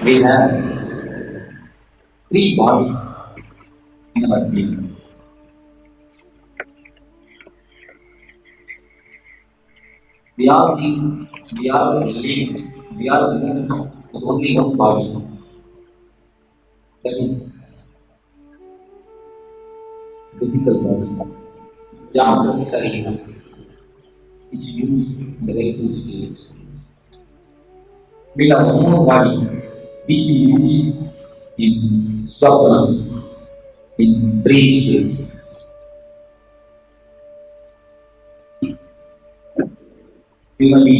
We have three bodies in our being. We are being, we are living, we are living with only one body. That is physical body. Chakras sarina, which is used in the regular state. We have one more body, which we use in swapna, in dream state. You may be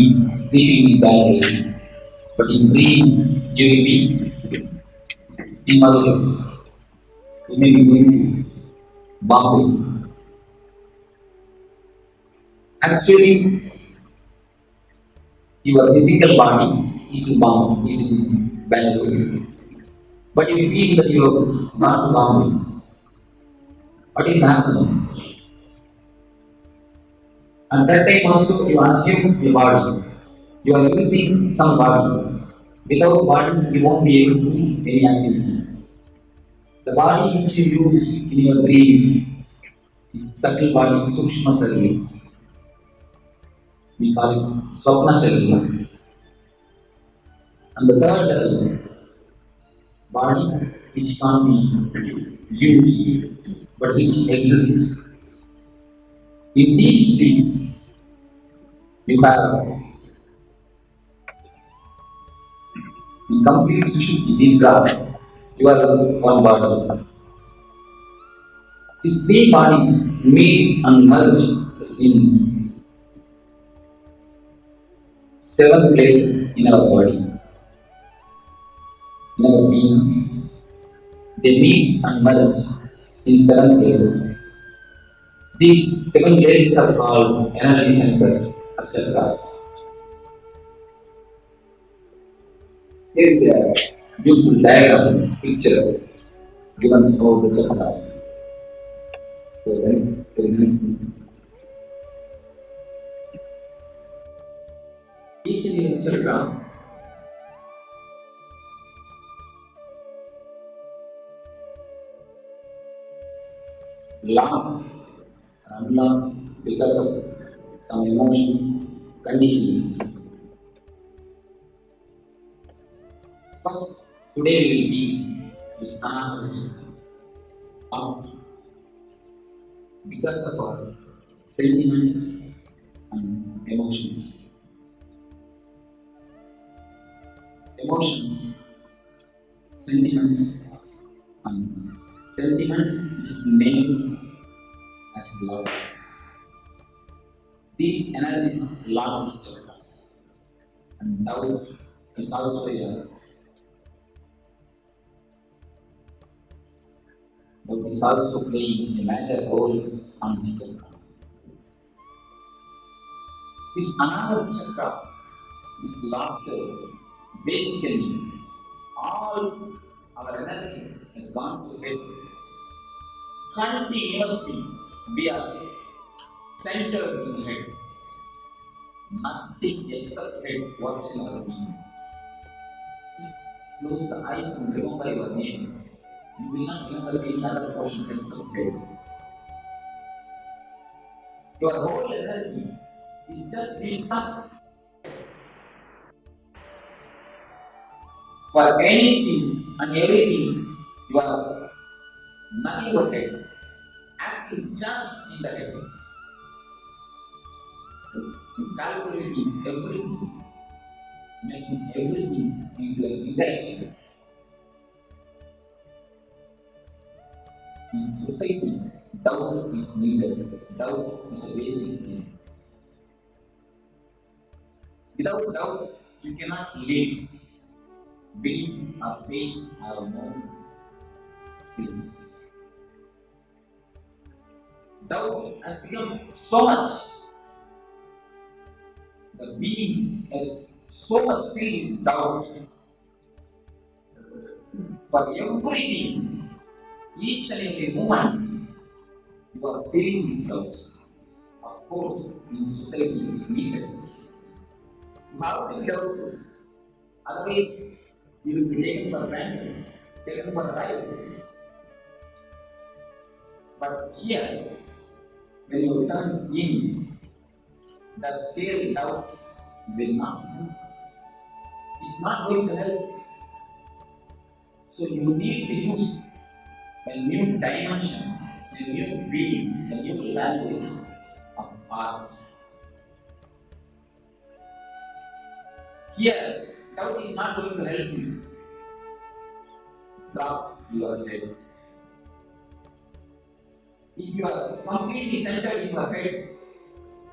sleeping in bed, but in dream you will be in Madurai. You may be going to Bombay. Actually, your physical body is in Bombay, is in Bangalore. But you feel that you have gone to Bombay. What is happening? At that time also you assume your body. You are using some body. Without body, you won't be able to do any activity. The body which you use in your dreams is subtle body, Sukshma Sarira. We call it Swapna Sarira. And the third body which can't be used but which exists. In these three, you have in complete Sushupti Nidra, you are one body. These three bodies meet and merge in 7 places in our body, in our being. They meet and merge in 7 places. These 7 places are called energy centers or chakras. Here is a beautiful diagram, picture given over the chakras. So, very nice. Each and every chakra long and unlock because of some emotions, conditionings. First, today we will be with another chakra. Because of our sentiments and emotions. Emotions, sentiments, and sentiments which is named as love. These energies launch chakra, and doubt is also a doubt is also playing a major role on the chakra. This another chakra, this laughter, basically all our energy has gone to head. Continuously we are centered in the head. Nothing except head works in our being. Close the eyes and remember your name. You will not remember any other portion except head. Your whole energy is just being sucked for anything and everything. You are nothing but head, acting just in the head. Calculating everything, making everything into an index. In society, doubt is needed. Doubt is a basic need. Without doubt, you cannot live. Belief or faith are no skill. Doubt has become so much. The being has so much filled with doubt for everything, each and every moment. You are filled with doubts. Of course, in society it is needed. You have to be doubtful. Otherwise, You will be taken for granted, taken for right. But here, when you turn in, the fear doubt will not. It's not going to help. So you need to use a new dimension, a new being, a new language of art. Here, doubt is not going to help you. Drop your head. If you are completely centered in your head,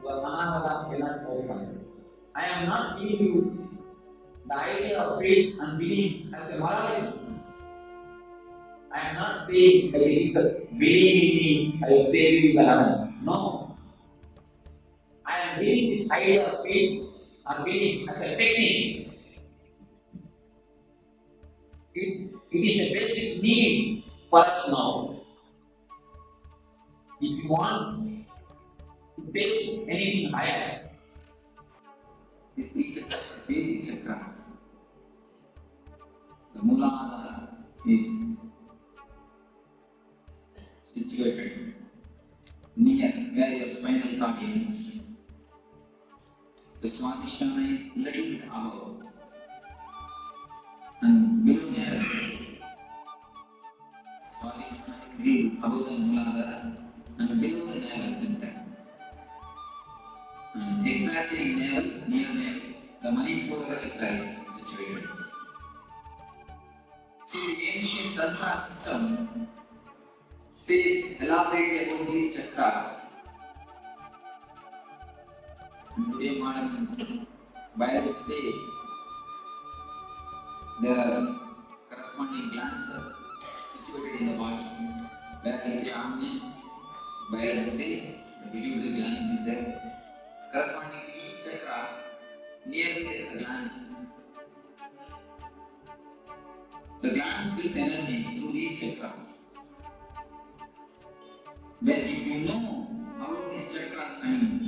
your manavada cannot open. I am not giving you the idea of faith and belief as a morality. I am not saying that it is a believe in me, I will save you the heaven. No. I am giving this idea of faith or belief as a technique. It is a basic need for us now. If you want to take anything higher, these three chakras are basic chakras. The Mooladhara is situated near where your spinal cord ends. The Swadhisthana is little bit above and below navel. Swadhisthana is above the Mooladhara and below the navel center. And exactly in navel, near navel, the Manipura chakra is situated. The ancient Tantra system says elaborate about these chakras. And today modern biologists say there are corresponding glands situated in the body. Where is the Amni? Biologists say the pituitary glands is there. Corresponding to each chakra, nearly there is a glands. The glands gives energy through these chakras. When if you know how these chakra signs,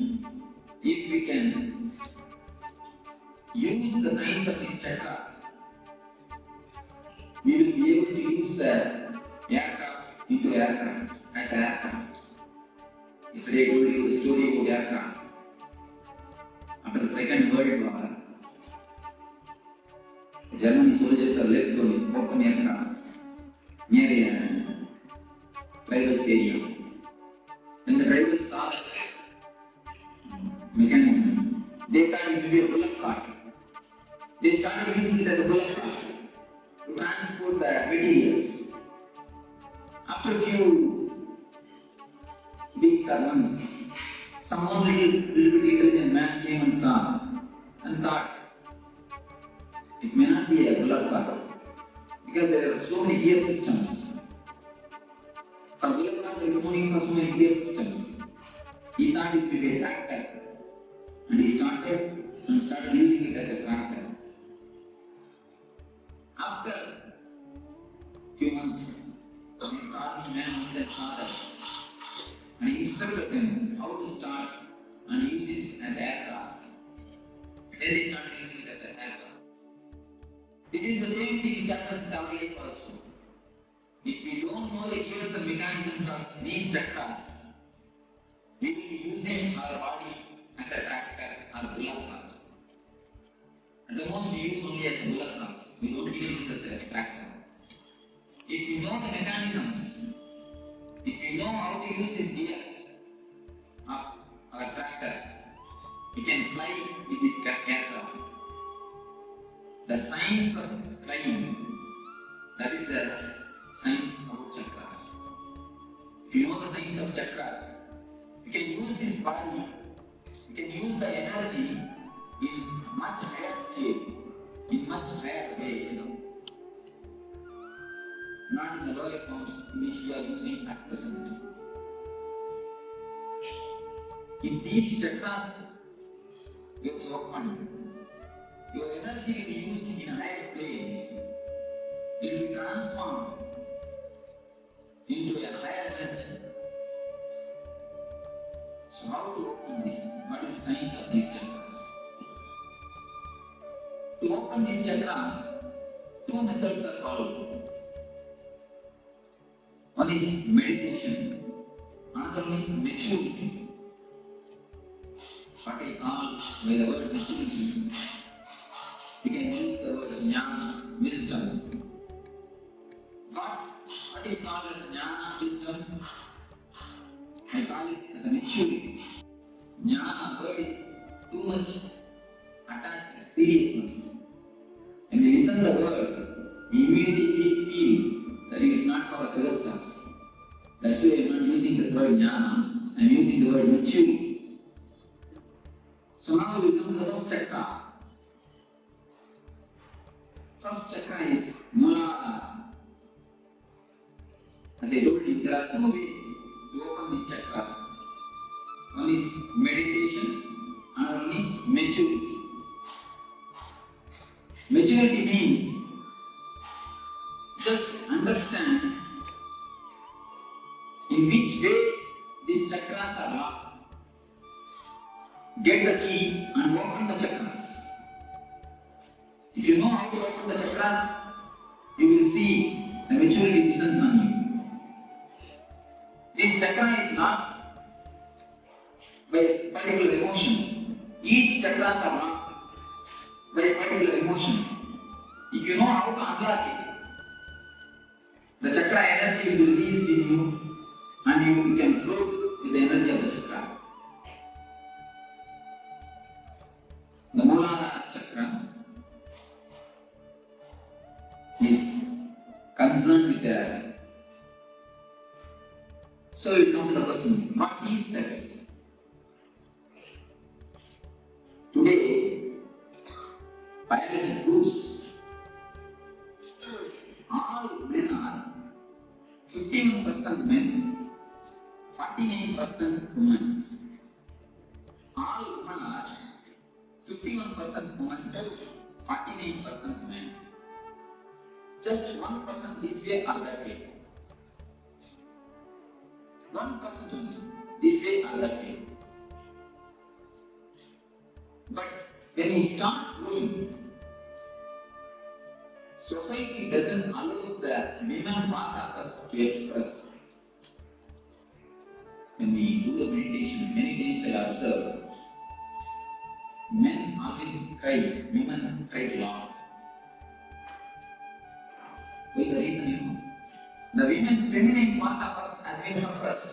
if we can use the signs of these chakras, we will be able to use the aircraft into aircraft as an aircraft. Yesterday I told you the story of aircraft. After the Second World War, the German soldiers are left on open aircraft near a tribal area. When the tribals saw the mechanism, they thought it to be a bullock cart. They started using it as a bullock cart to transport the materials. After a few weeks or months, someone little bit intelligent man came and saw and thought it may not be a bullock cart because there are so many gear systems. For bullock cart there is no need for so many gear systems. He thought it would be a tractor and he started using it as a tractor. After few months, he started man with that father and he instructed them how to start and use it as aircraft. Then they started using it as an aircraft. This is the same thing which happens in our life also. If we don't know the gears and mechanisms of these chakras, we will be using our body as a tractor or bullock cart. At the most we use only as a bullock cart. We don't even use as a tractor. If we know the mechanisms, if we know how to use these gears of our tractor, we can fly with this aircraft. The science of flying, that is the science about chakras. If you know the science of chakras, you can use this body, you can use the energy in much higher scale, in much higher way, not in the lower forms which we are using at present. If these chakras get open, your energy will be used in higher planes. It will be transformed into a higher energy. So how to open this? What is the science of these chakras? To open these chakras, two methods are followed. One is meditation, another one is maturity. What I call by the word maturity, we can use the word jnana, wisdom. What is called as jnana, wisdom? I call it as a maturity. Jnana word is too much attached to seriousness. When we listen to the word, we immediately feel that it is not for Krishnas. That's why I am not using the word jnana, I am using the word maturity. So now we come to the first chakra. First chakra is Muladhara. As I told you, there are two ways to open these chakras. One is meditation, another one is maturity. Maturity means just understand in which way these chakras are locked. Get the key and open the chakras. If you know how to open the chakras, you will see the maturity descends on you. This chakra is locked by a particular emotion. Each chakras are locked by a particular emotion. If you know how to unlock it, the chakra energy will be released in you and you can float with the energy of the chakra. The Muladhara chakra is concerned with the. So we come to the question, what is sex? Today, biology proves all men are 51% men, 49% women. All women are 51% women, 49% men. Just 1% this way or that way. 1% only, this way or that way. But when we start growing, society doesn't allow the women part of us to express. When we do the meditation, many times I observe, men always cry, women try to laugh. What is the reason you know? The feminine part of us has been suppressed.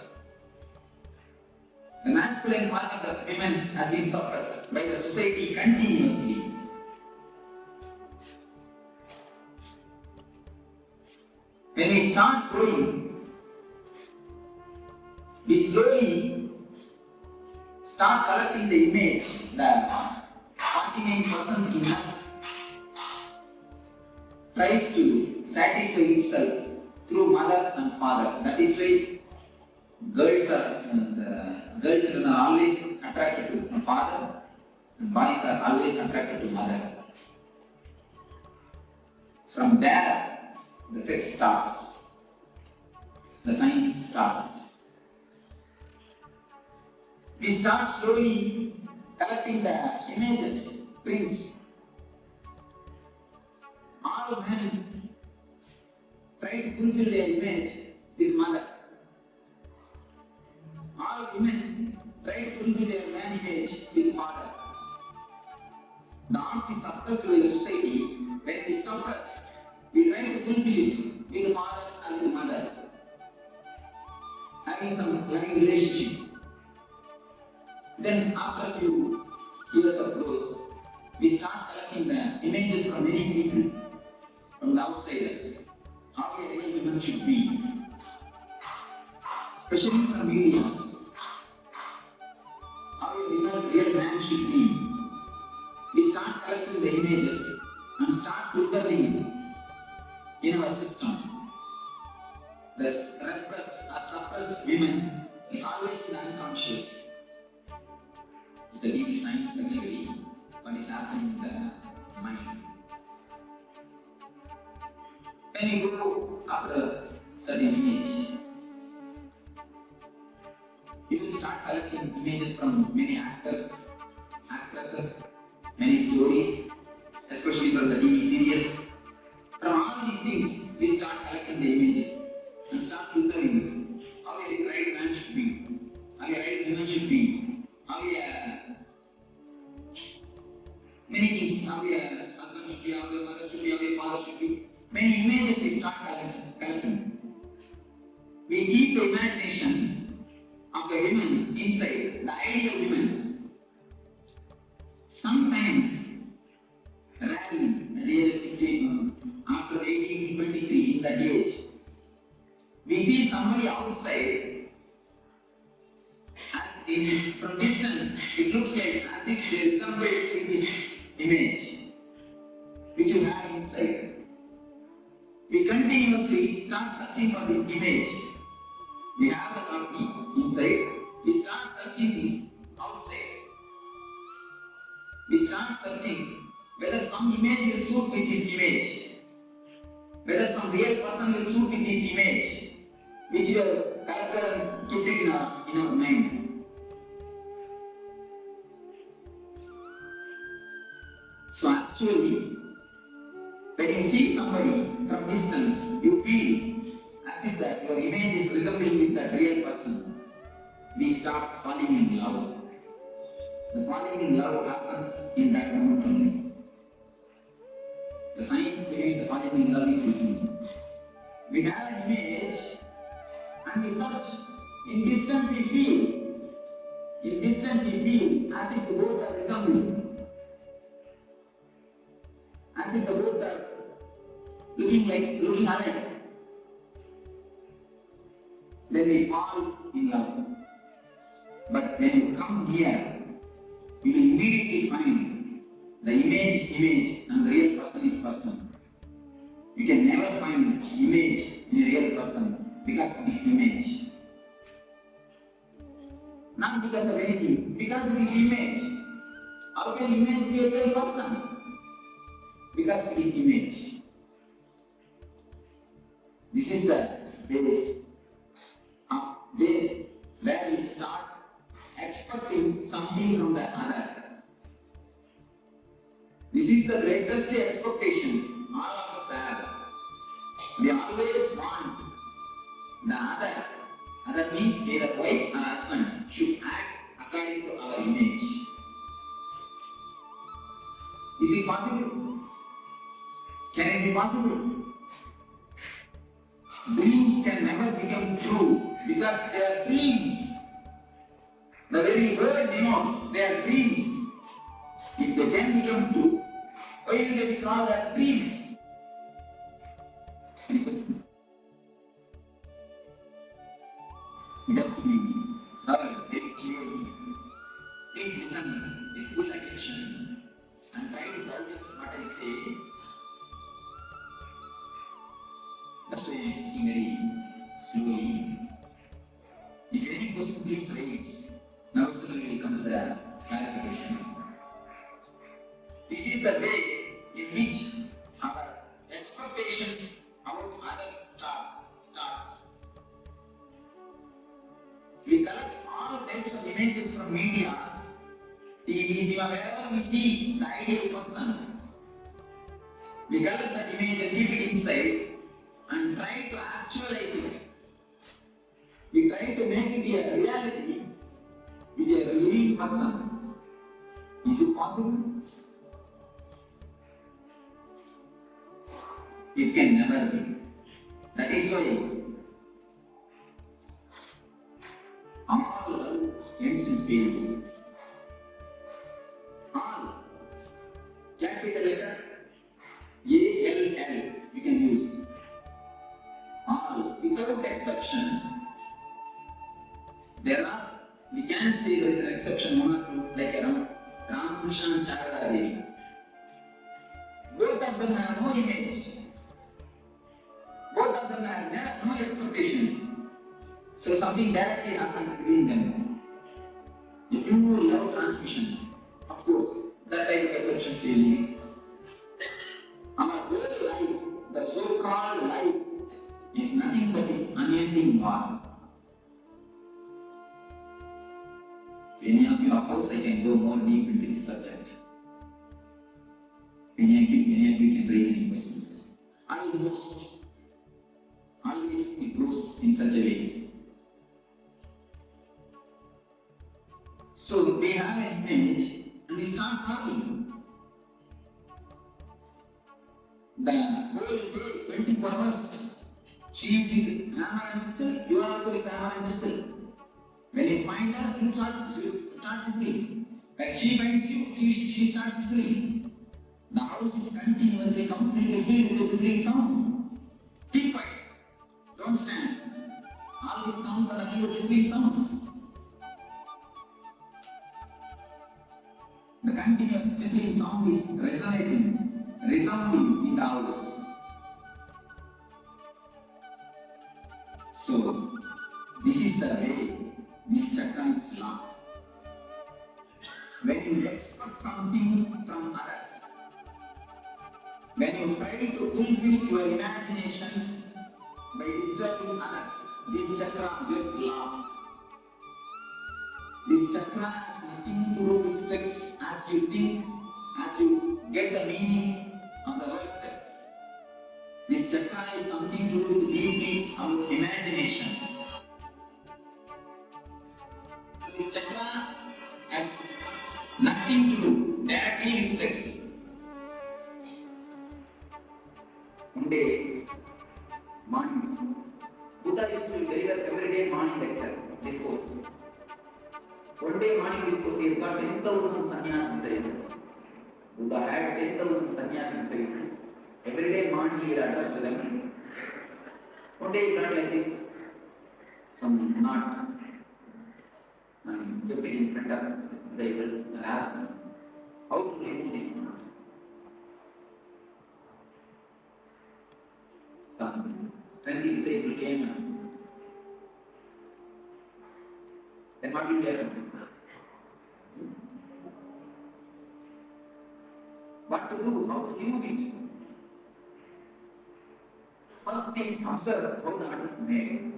The masculine part of the women has been suppressed by the society continuously. When we start growing, we slowly start collecting the image that 49% in us tries to satisfy itself through mother and father. That is why girl children are always attracted to father and boys are always attracted to mother. From there, the sex starts. The science starts. We start slowly collecting the images, prints. All men try to fulfill their image with mother. All women try to fulfill their man image with father. The art is suppressed by the society. When it is suppressed, we try to fulfill it with the father and with the mother, having some loving relationship. Then after a few years of growth, we start collecting the images from many people, from the outsiders, how a real woman should be, especially from mediums, how a real man should be. We start collecting the images and start preserving it in our system. The repressed or suppressed women is always in the unconscious. It's the deep science actually, what is happening in the mind. When you go after a certain image, you will start collecting images from many actors, actresses, many stories, especially from the TV serials, from these things, we start collecting the images and start preserving it. How a right man should be, how a right woman should be, how a many things, how a husband should be, how a mother should be, how a father should be. Many images we start collecting. We keep the imagination of a woman inside, the ideal woman. Sometimes, rarely, at the age of 15, after 18 to 23, in that age, we see somebody outside, and from distance, it looks like as if there is somebody in this image, which you have inside. We continuously start searching for this image. We have the copy inside. We start searching this outside. We start searching whether some image will suit with this image, whether some real person will suit with this image, which we have collected and kept it in our mind. So actually, when you see somebody from distance, you feel as if that your image is resembling with that real person. We start falling in love. The falling in love happens in that moment only. The science behind the falling in love is visible. We have an image and we search. In distance we feel. In distance we feel as if the both are resembling. As if the both are looking alike. Then we fall in love. But when you come here, you will immediately find the image is image and the real person is person. You can never find image in a real person because of this image. Not because of anything, because of this image. How can image be a real person? Because of this image. This is the base where we start expecting something from the other. This is the greatest expectation all of us have. We always want the other. Other means either wife or husband should act according to our image. Is it possible? Can it be possible? Dreams can never become true because they are dreams. The very word denotes they are dreams. If they can become true, why will they be called as dreams? Just we heard very clearly. Please listen with full attention and try to digest what I say. That's why I'm speaking very slowly. If any question, please raise. Now suddenly we will come to the clarification. This is the way in which our expectations about others starts. We collect all types of images from media, TV, wherever we see the ideal person. We collect that image and keep it inside and try to actualize it. We try to make it a reality with a living person. Is it possible? It can never be. That is why all love ends in failure. All. Capital letter A-L-L you can use. All, without exception. We can say there is an exception, one or two, like Ramakrishna and Sharada Devi. Both of them have no image. Both of them have no expectation. So something directly happened between them. The pure love transmission. Of course, that type of exceptions will need. Our whole life, the so-called life, is nothing but this unending war. Any of you, of course, I can go more deep into this subject. Many of you can raise any questions. almost always it goes in such a way. So they have an image and they start talking. The whole day, 24 hours, she is with hammer and chisel, you are also with hammer and chisel. When you find her, you start chiseling. When she finds you, she starts chiseling. The house is continuously, completely filled with the sizzling sound. Keep quiet. Don't stand. All these sounds are nothing but sizzling sounds. The continuous sizzling sound is resounding in the house. So, this is the way this chakra is locked. When you expect something from others, when you try to fulfill your imagination by disturbing others, this chakra gets locked. This chakra has nothing to do with sex as you think, as you get the meaning of the word sex. This chakra is something to do with deeply our imagination. This chakra has nothing to do directly with sex. One day, morning, Buddha used to deliver every day morning lecture, discourse. One day morning discourse, he has got 10,000 sannyasis there. Buddha had 10,000 sannyasis there. Every day morning he will address to them. One day he got like this, some knot, and kept it in front of the disciples and asked them, how to remove this knot? Some strengthy disciple came and then what will happen? What to do? How to remove it? First thing, observe how the knot is made.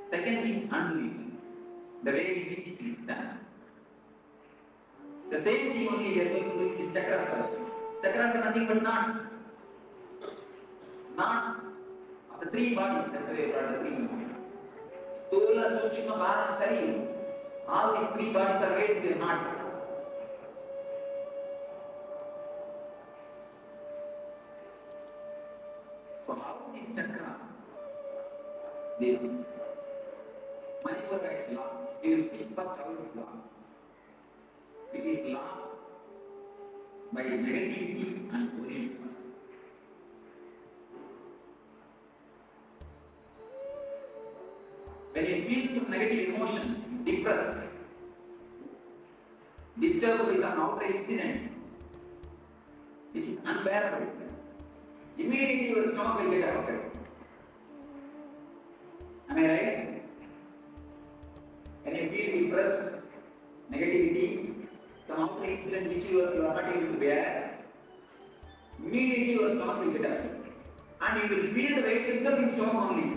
Second thing, undo it. The way in which it is done. The same thing only we are going to do with chakras also. Chakras are nothing but knots. Knots of the three bodies. That's the way we brought the three bodies. Stula, Sukshma, Bhara, Sarira. All these three bodies are made with a knot. So how is chakra? This Manipura is law. We will see first how it is law. It is law by negativity and worries. When you feel some negative emotions, depressed, disturbed with some outer incidents, which is unbearable, immediately your stomach will get affected. Am I right? When you feel depressed, negativity, some outer incident which you are not able to bear, immediately your stomach will get affected. And you will feel the weight itself in stomach only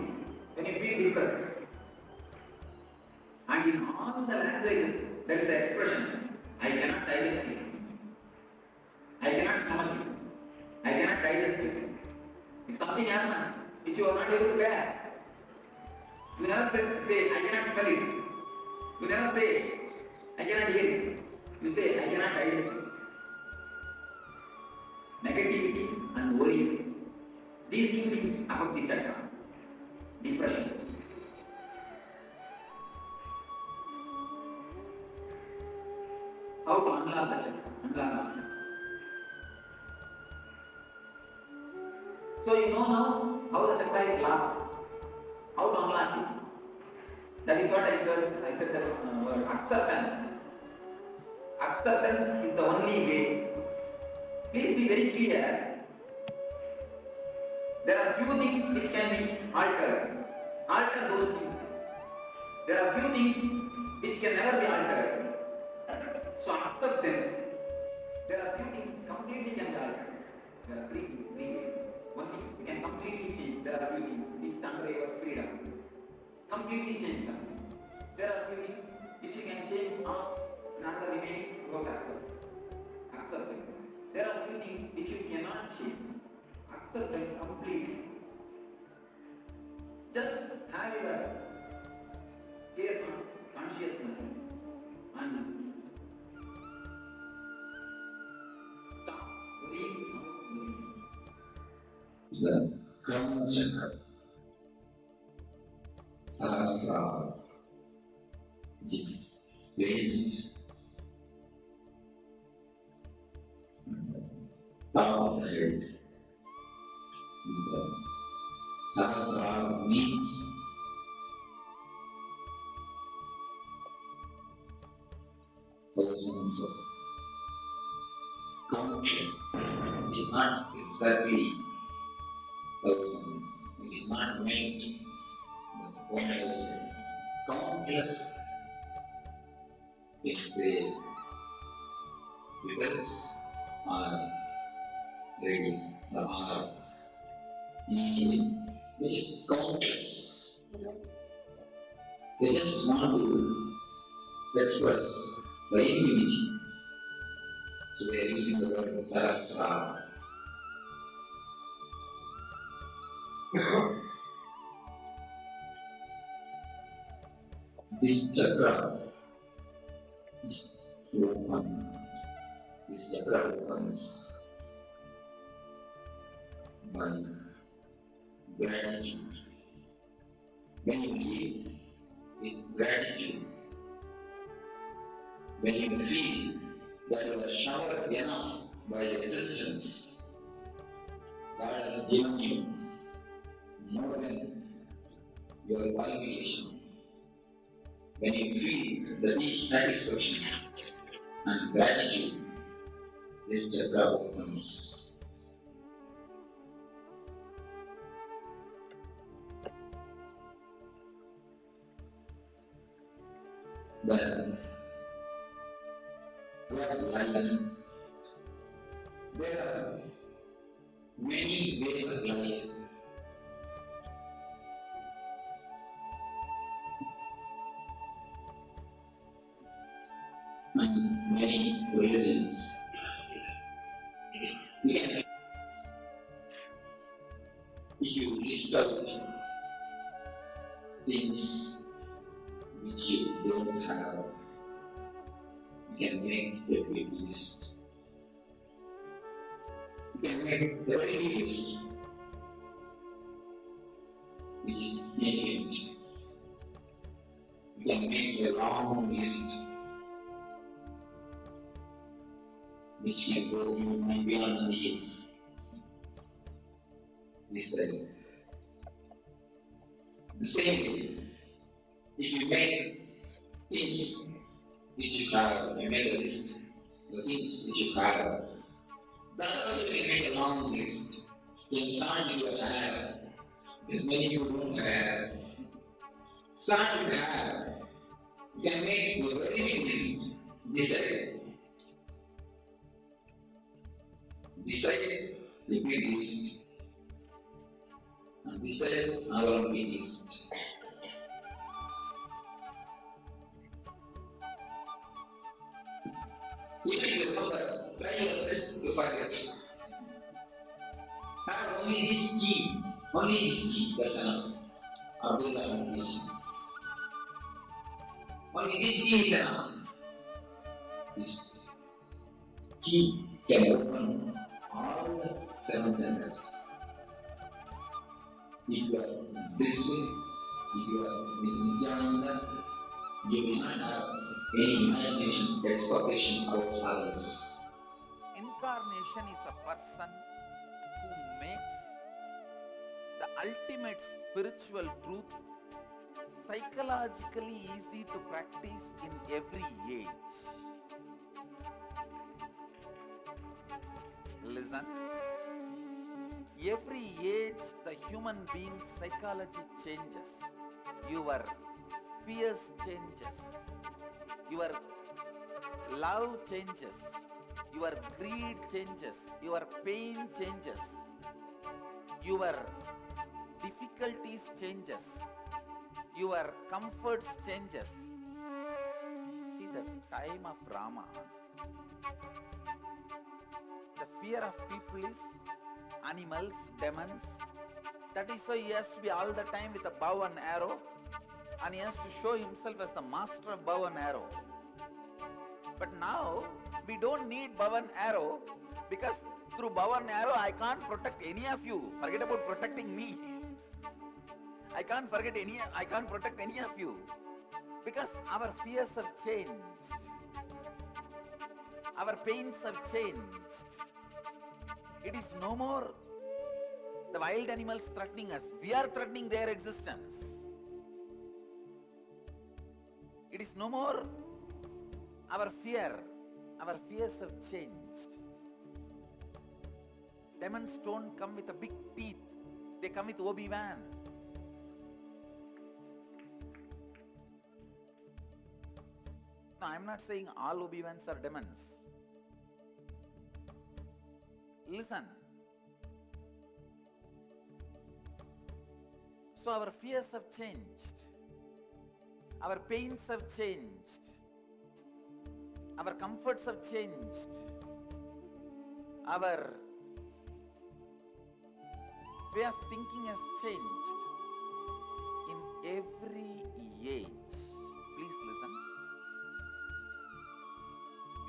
when you feel depressed. And in all the languages, there is an expression, I cannot digest it. I cannot stomach it. I cannot digest it. If something happens which you are not able to bear, you never say, I cannot smell it. You never say, I cannot hear it. You say, I cannot digest it. Negativity and worry. These two things affect the chakra. Depression. How to unlock the chakra? Unlock the chakra. So you know now how the chakra is locked. How to unlock it. That is what I said. I said the word acceptance. Acceptance is the only way. Please be very clear. There are few things which can be altered. Alter those things. There are few things which can never be altered. So accept them. There are few things completely can be altered. There are three ways. One thing you can completely change. There are few things which is under your freedom. Completely change them. There are few things which you can change on another remaining work as well. Accept them. There are few things which you cannot change. accept them completely. Just have a clear consciousness and stop worrying about worrying. The Karma Chakra, Sahasrara, which is placed on the top of the head. The Sahasrara means thousands of countless. It is not exactly thousand. It is not meant that 1,000. Countless is the because are ladies, the are which is countless. They just want to express the infinity. So they are using the word Sahasrara. This chakra is open. This chakra opens by gratitude. When you live with gratitude, when you feel that you are showered enough by existence, God has given you more than your qualification. When you feel the deep satisfaction and gratitude, this chakra opens. The life, there are many ways of life. And many religions. We can, if you list out things which you don't have, you can make a big list. You can make a very big list, which is infinite. You can make a long list, which can go beyond the years. This way. The same way, if you make things which you have, you make a list, the things which you have, that also you make a long list. You can start with your have, because many people don't have. Start with have. You can make a very big list. Decide the big list. And decide another big list. Even if you remember, try your best to forget. Have only this key, that's enough. Abdullah meditation. Only this key is enough. This key can open all the 7 centers. If you are this way, if you are with Nithyananda, you will not have any imagination, expectation of others. Incarnation is a person who makes the ultimate spiritual truth psychologically easy to practice in every age. Listen. Every age the human being's psychology changes. Your fears changes. Your love changes. Your greed changes. Your pain changes. Your difficulties changes. Your comforts changes. See, the time of Rama, the fear of people is animals, demons. That is why he has to be all the time with a bow and arrow, and he has to show himself as the master of bow and arrow. But now we don't need bow and arrow, because through bow and arrow I can't protect any of you. Forget about protecting me. I can't protect any of you, because our fears have changed. Our pains have changed. It is no more the wild animals threatening us. We are threatening their existence. It is no more our fear. Our fears have changed. Demons don't come with a big teeth. They come with Obi-Wan. No, I'm not saying all Obi-Wans are demons. Listen. So our fears have changed. Our pains have changed. Our comforts have changed. Our way of thinking has changed. In every age, please listen.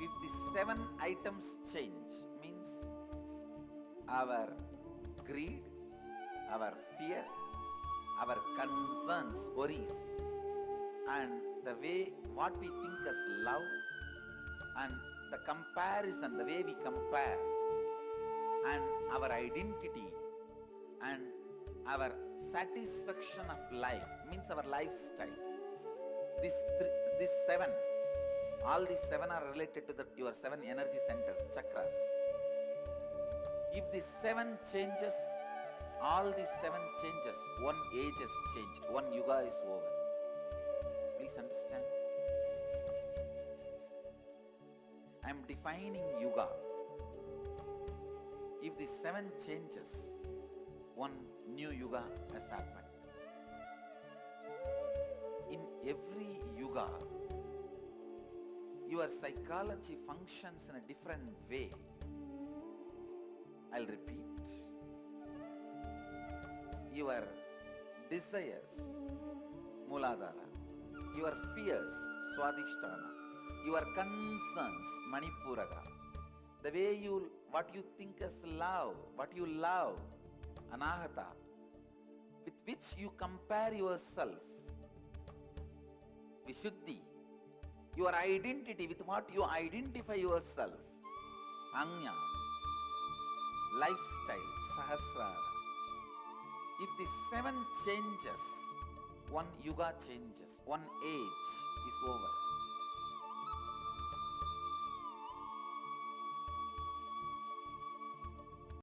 If the 7 items change, means our greed, our fear, our concerns, worries, and the way what we think as love, and the comparison, the way we compare, and our identity, and our satisfaction of life, means our lifestyle. These 7, all these 7 are related to your 7 energy centers, chakras. If the 7 changes, all these 7 changes, one age has changed, one yuga is over. Please understand. I am defining yuga. If the 7 changes, one new yuga has happened. In every yuga, your psychology functions in a different way. I'll repeat. Your desires, Muladhara. Your fears, Swadhisthana. Your concerns, Manipuraga. The way what you think as love, what you love, Anahata, with which you compare yourself, Vishuddhi, your identity, with what you identify yourself, Anya, lifestyle, Sahasrara. If the 7 changes, one yuga changes, one age,